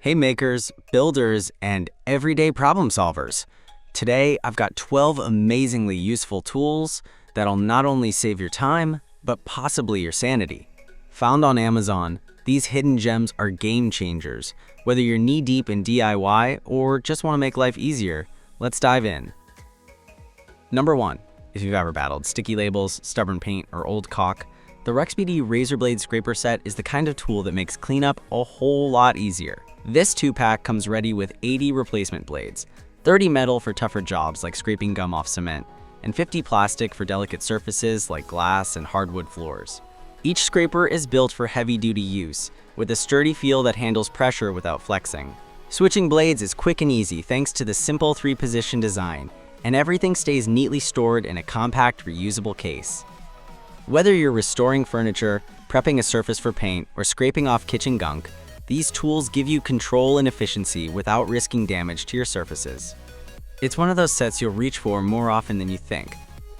Haymakers, builders, and everyday problem solvers. Today, I've got 12 amazingly useful tools that'll not only save your time, but possibly your sanity. Found on Amazon, these hidden gems are game changers. Whether you're knee-deep in DIY or just want to make life easier, let's dive in. Number 1. If you've ever battled sticky labels, stubborn paint, or old caulk, the REXBETI razor blade scraper set is the kind of tool that makes cleanup a whole lot easier. This 2-pack comes ready with 80 replacement blades, 30 metal for tougher jobs like scraping gum off cement, and 50 plastic for delicate surfaces like glass and hardwood floors. Each scraper is built for heavy-duty use, with a sturdy feel that handles pressure without flexing. Switching blades is quick and easy thanks to the simple 3-position design, and everything stays neatly stored in a compact, reusable case. Whether you're restoring furniture, prepping a surface for paint, or scraping off kitchen gunk, these tools give you control and efficiency without risking damage to your surfaces. It's one of those sets you'll reach for more often than you think,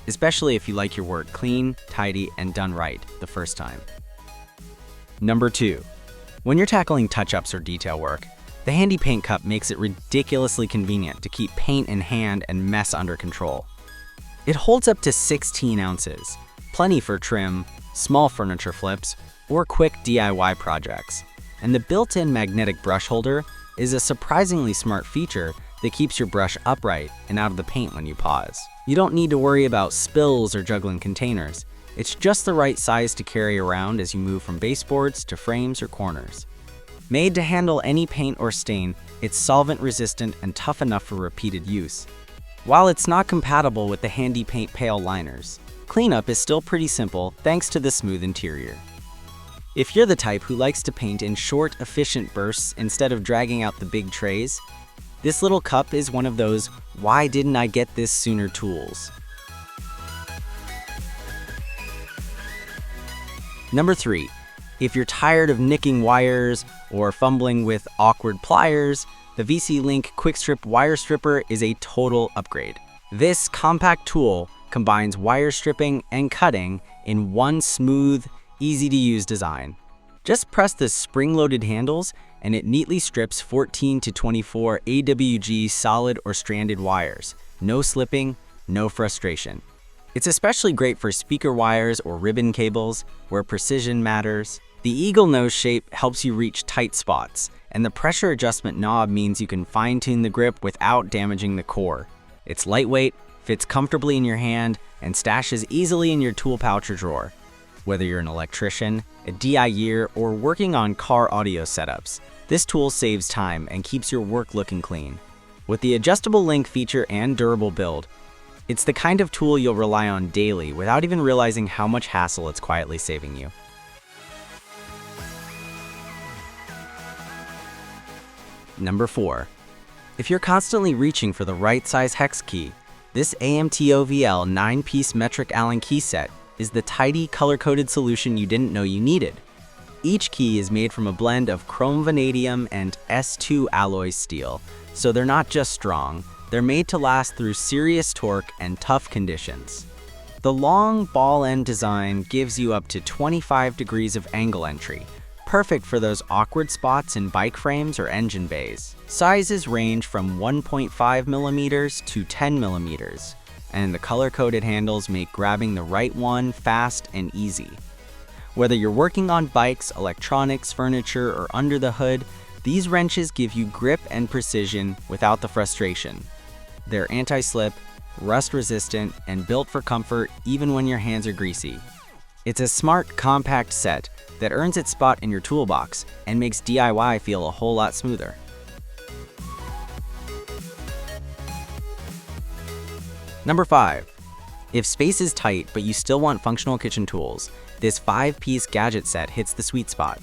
especially if you like your work clean, tidy, and done right the first time. Number 2. When you're tackling touch-ups or detail work, the handy paint cup makes it ridiculously convenient to keep paint in hand and mess under control. It holds up to 16 ounces, plenty for trim, small furniture flips, or quick DIY projects. And the built-in magnetic brush holder is a surprisingly smart feature that keeps your brush upright and out of the paint when you pause. You don't need to worry about spills or juggling containers. It's just the right size to carry around as you move from baseboards to frames or corners. Made to handle any paint or stain, it's solvent-resistant and tough enough for repeated use. While it's not compatible with the handy paint pail liners, cleanup is still pretty simple thanks to the smooth interior. If you're the type who likes to paint in short, efficient bursts instead of dragging out the big trays, this little cup is one of those "why didn't I get this sooner" tools. Number 3. If you're tired of nicking wires or fumbling with awkward pliers, the VCELINK Quick Strip Wire Stripper is a total upgrade. This compact tool combines wire stripping and cutting in one smooth, easy-to-use design. Just press the spring-loaded handles and it neatly strips 14 to 24 AWG solid or stranded wires. No slipping, no frustration. It's especially great for speaker wires or ribbon cables, where precision matters. The eagle nose shape helps you reach tight spots, and the pressure adjustment knob means you can fine-tune the grip without damaging the core. It's lightweight, fits comfortably in your hand, and stashes easily in your tool pouch or drawer. Whether you're an electrician, a DIYer, or working on car audio setups, this tool saves time and keeps your work looking clean. With the adjustable link feature and durable build, it's the kind of tool you'll rely on daily without even realizing how much hassle it's quietly saving you. Number 4. If you're constantly reaching for the right size hex key, this AMTOVL 9-piece metric Allen key set is the tidy, color-coded solution you didn't know you needed. Each key is made from a blend of chrome vanadium and S2 alloy steel, so they're not just strong, they're made to last through serious torque and tough conditions. The long ball-end design gives you up to 25 degrees of angle entry, perfect for those awkward spots in bike frames or engine bays. Sizes range from 1.5 millimeters to 10 millimeters. And the color-coded handles make grabbing the right one fast and easy. Whether you're working on bikes, electronics, furniture, or under the hood, these wrenches give you grip and precision without the frustration. They're anti-slip, rust-resistant, and built for comfort even when your hands are greasy. It's a smart, compact set that earns its spot in your toolbox and makes DIY feel a whole lot smoother. Number 5. If space is tight but you still want functional kitchen tools, this 5-piece gadget set hits the sweet spot.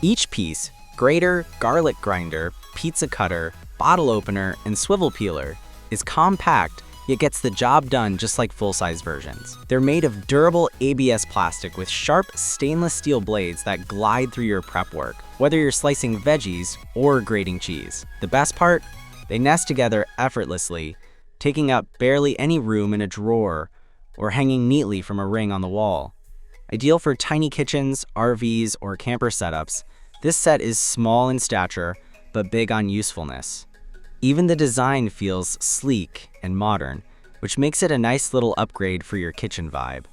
Each piece, grater, garlic grinder, pizza cutter, bottle opener, and swivel peeler, is compact yet gets the job done just like full-size versions. They're made of durable ABS plastic with sharp stainless steel blades that glide through your prep work, whether you're slicing veggies or grating cheese. The best part? They nest together effortlessly, taking up barely any room in a drawer or hanging neatly from a ring on the wall. Ideal for tiny kitchens, RVs, or camper setups, this set is small in stature, but big on usefulness. Even the design feels sleek and modern, which makes it a nice little upgrade for your kitchen vibe.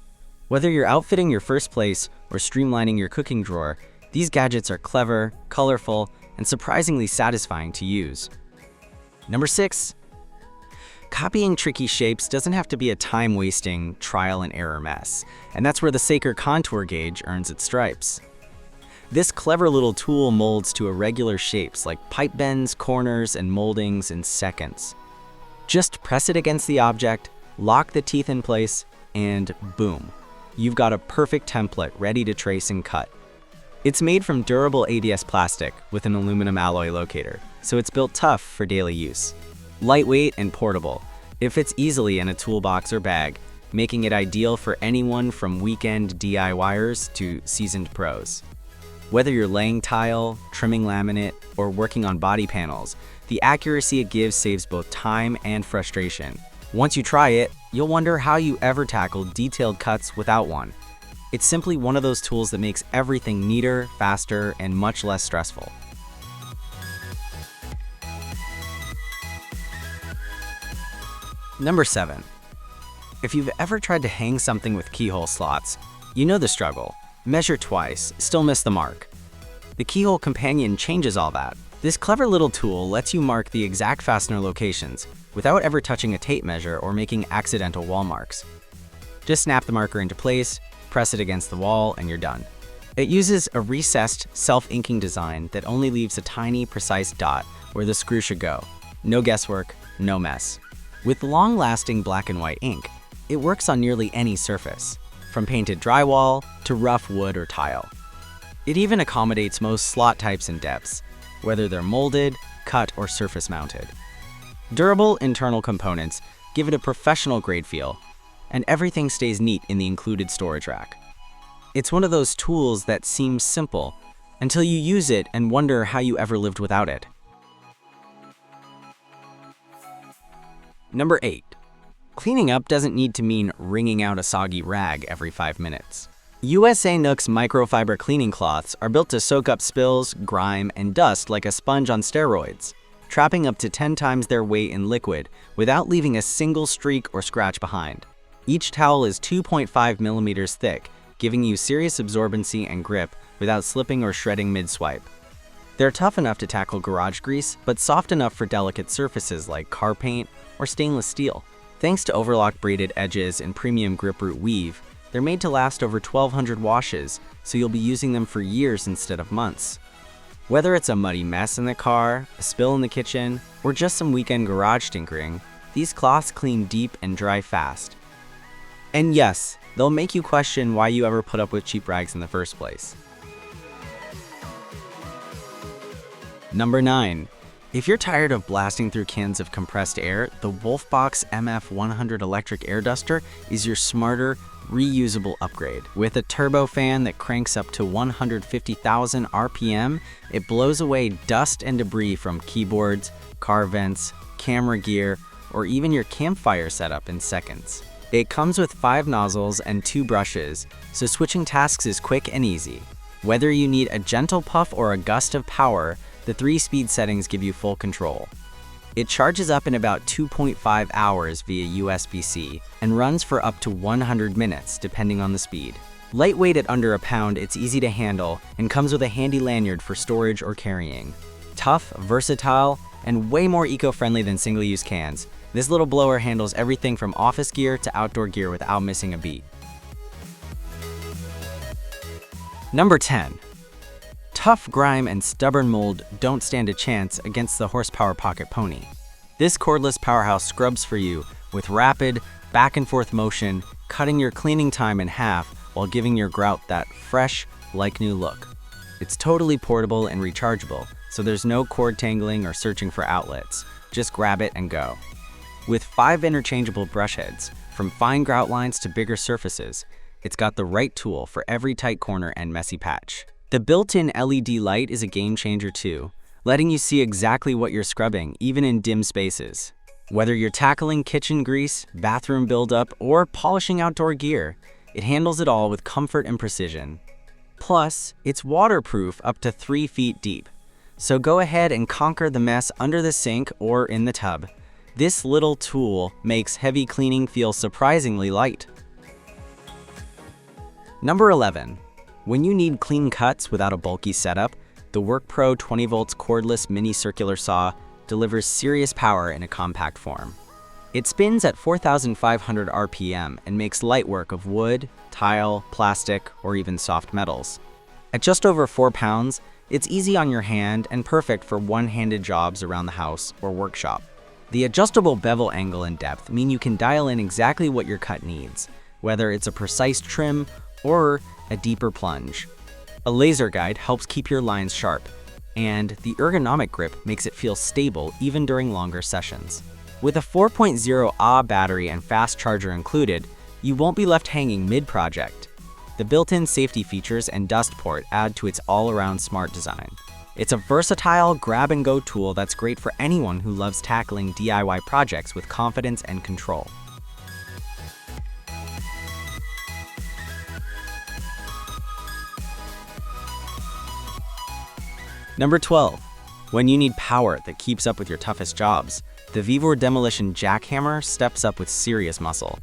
Whether you're outfitting your first place or streamlining your cooking drawer, these gadgets are clever, colorful, and surprisingly satisfying to use. Number 6. Copying tricky shapes doesn't have to be a time-wasting, trial-and-error mess, and that's where the Saker contour gauge earns its stripes. This clever little tool molds to irregular shapes like pipe bends, corners, and moldings in seconds. Just press it against the object, lock the teeth in place, and boom, you've got a perfect template ready to trace and cut. It's made from durable ABS plastic with an aluminum alloy locator, so it's built tough for daily use. Lightweight and portable, it fits easily in a toolbox or bag, making it ideal for anyone from weekend DIYers to seasoned pros. Whether you're laying tile, trimming laminate, or working on body panels, the accuracy it gives saves both time and frustration. Once you try it, you'll wonder how you ever tackled detailed cuts without one. It's simply one of those tools that makes everything neater, faster, and much less stressful. Number 7. If you've ever tried to hang something with keyhole slots, you know the struggle. Measure twice, still miss the mark. The Keyhole Companion changes all that. This clever little tool lets you mark the exact fastener locations without ever touching a tape measure or making accidental wall marks. Just snap the marker into place, press it against the wall, and you're done. It uses a recessed, self-inking design that only leaves a tiny, precise dot where the screw should go. No guesswork, no mess. With long-lasting black and white ink, it works on nearly any surface, from painted drywall to rough wood or tile. It even accommodates most slot types and depths, whether they're molded, cut, or surface mounted. Durable internal components give it a professional-grade feel, and everything stays neat in the included storage rack. It's one of those tools that seems simple until you use it and wonder how you ever lived without it. Number 8. Cleaning up doesn't need to mean wringing out a soggy rag every 5 minutes. USA Nook's microfiber cleaning cloths are built to soak up spills, grime, and dust like a sponge on steroids, trapping up to 10 times their weight in liquid without leaving a single streak or scratch behind. Each towel is 2.5 millimeters thick, giving you serious absorbency and grip without slipping or shredding mid-swipe. They're tough enough to tackle garage grease, but soft enough for delicate surfaces like car paint or stainless steel. Thanks to overlock braided edges and premium grip root weave, they're made to last over 1,200 washes, so you'll be using them for years instead of months. Whether it's a muddy mess in the car, a spill in the kitchen, or just some weekend garage tinkering, these cloths clean deep and dry fast. And yes, they'll make you question why you ever put up with cheap rags in the first place. Number 9. If you're tired of blasting through cans of compressed air, the Wolfbox MF100 electric air duster is your smarter, reusable upgrade. With a turbo fan that cranks up to 150,000 RPM, it blows away dust and debris from keyboards, car vents, camera gear, or even your campfire setup in seconds. It comes with 5 nozzles and 2 brushes, so switching tasks is quick and easy. Whether you need a gentle puff or a gust of power, the 3-speed settings give you full control. It charges up in about 2.5 hours via USB-C and runs for up to 100 minutes depending on the speed. Lightweight at under a pound, it's easy to handle and comes with a handy lanyard for storage or carrying. Tough, versatile, and way more eco-friendly than single-use cans, this little blower handles everything from office gear to outdoor gear without missing a beat. Number 10. Tough grime and stubborn mold don't stand a chance against the horsepower pocket pony. This cordless powerhouse scrubs for you with rapid, back and forth motion, cutting your cleaning time in half while giving your grout that fresh, like new look. It's totally portable and rechargeable, so there's no cord tangling or searching for outlets. Just grab it and go. With 5 interchangeable brush heads, from fine grout lines to bigger surfaces, it's got the right tool for every tight corner and messy patch. The built-in LED light is a game changer too, letting you see exactly what you're scrubbing, even in dim spaces. Whether you're tackling kitchen grease, bathroom buildup, or polishing outdoor gear, it handles it all with comfort and precision. Plus, it's waterproof up to 3 feet deep, So go ahead and conquer the mess under the sink or in the tub. This little tool makes heavy cleaning feel surprisingly light. Number 11. When you need clean cuts without a bulky setup, the WorkPro 20 volts cordless mini circular saw delivers serious power in a compact form. It spins at 4,500 RPM and makes light work of wood, tile, plastic, or even soft metals. At just over 4 pounds, it's easy on your hand and perfect for one-handed jobs around the house or workshop. The adjustable bevel angle and depth mean you can dial in exactly what your cut needs, whether it's a precise trim or a deeper plunge. A laser guide helps keep your lines sharp, and the ergonomic grip makes it feel stable even during longer sessions. With a 4.0 Ah battery and fast charger included, you won't be left hanging mid-project. The built-in safety features and dust port add to its all-around smart design. It's a versatile grab-and-go tool that's great for anyone who loves tackling DIY projects with confidence and control. Number 12. When you need power that keeps up with your toughest jobs, the Vevor Demolition Jackhammer steps up with serious muscle.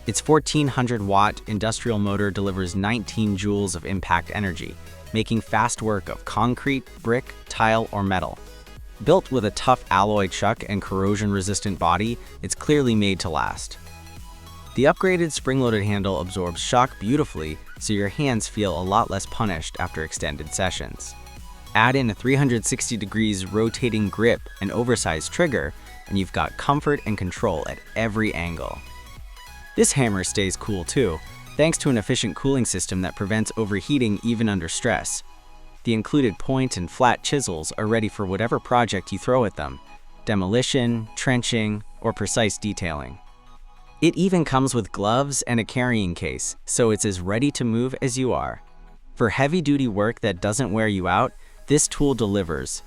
Its 1400-watt industrial motor delivers 19 joules of impact energy, making fast work of concrete, brick, tile, or metal. Built with a tough alloy chuck and corrosion-resistant body, it's clearly made to last. The upgraded spring-loaded handle absorbs shock beautifully, so your hands feel a lot less punished after extended sessions. Add in a 360 degrees rotating grip and oversized trigger, and you've got comfort and control at every angle. This hammer stays cool too, thanks to an efficient cooling system that prevents overheating even under stress. The included point and flat chisels are ready for whatever project you throw at them: demolition, trenching, or precise detailing. It even comes with gloves and a carrying case, so it's as ready to move as you are. For heavy-duty work that doesn't wear you out, this tool delivers,